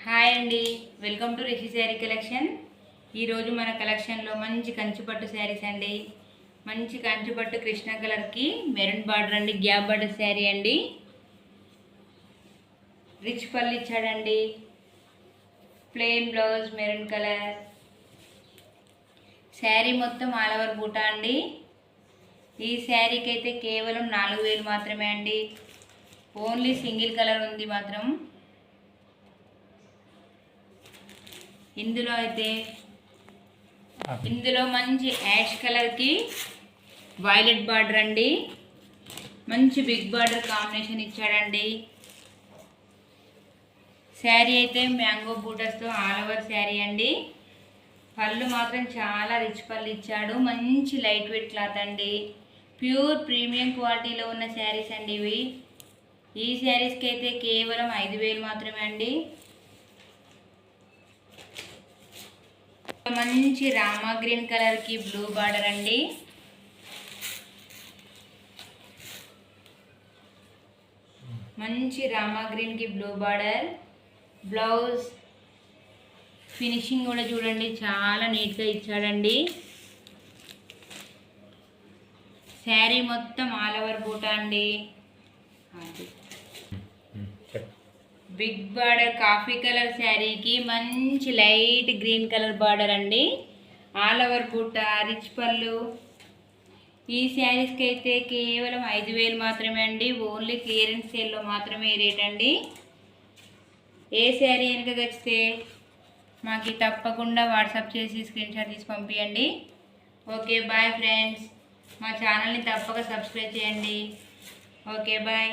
Hi అండి, welcome to Rishi sari collection. ఈరోజు మన కలెక్షన్లో మంచి కంచిపట్టు శారీస్ అండి. మంచి కంచిపట్టు కృష్ణ కలర్కి మెరూన్ బార్డర్ అండి, గ్యాప్ బార్డర్ శారీ అండి. రిచ్ పళ్ళు ఇచ్చాడండి, plain blouse maroon colour. Sari మొత్తం ఆల్ ఓవర్ బూటా అండి. ఈ శారీకి అయితే కేవలం 4000 మాత్రమే అండి. ఓన్లీ సింగిల్ కలర్ ఉంది మాత్రం. ఇందులో మంచి యాష్ కలర్కి వైలెట్ బార్డర్ అండి. మంచి బిగ్ బార్డర్ కాంబినేషన్ ఇచ్చాడండి. శారీ అయితే మ్యాంగో బూటర్స్తో ఆల్ ఓవర్ శారీ అండి. పళ్ళు మాత్రం చాలా రిచ్ పళ్ళు ఇచ్చాడు. మంచి లైట్ వెయిట్ క్లాత్ అండి. ప్యూర్ ప్రీమియం క్వాలిటీలో ఉన్న శారీస్ అండి ఇవి. ఈ శారీస్కి అయితే కేవలం 5000 మాత్రమే అండి. మంచి రామా గ్రీన్ కలర్కి బ్లూ బార్డర్ అండి. మంచి రామా గ్రీన్కి బ్లూ బార్డర్. బ్లౌజ్ ఫినిషింగ్ కూడా చూడండి, చాలా నీట్గా ఇచ్చాడండి. శారీ మొత్తం ఆల్ ఓవర్ బూటా అండి. బిగ్ బార్డర్ కాఫీ కలర్ శారీకి మంచి లైట్ గ్రీన్ కలర్ బార్డర్ అండి. ఆల్ ఓవర్ బూటా, రిచ్ పళ్ళు. ఈ శారీస్కి అయితే కేవలం 5000 మాత్రమే అండి. ఓన్లీ క్లియరెన్స్ సేల్లో మాత్రమే ఈ రేట్ అండి. ఏ శారీ కనుక నచ్చితే మాకు తప్పకుండా వాట్సాప్ చేసి స్క్రీన్ షాట్ తీసి పంపించండి. Okay bye friends. మా ఛానల్ని తప్పక సబ్స్క్రైబ్ చేయండి. Okay bye.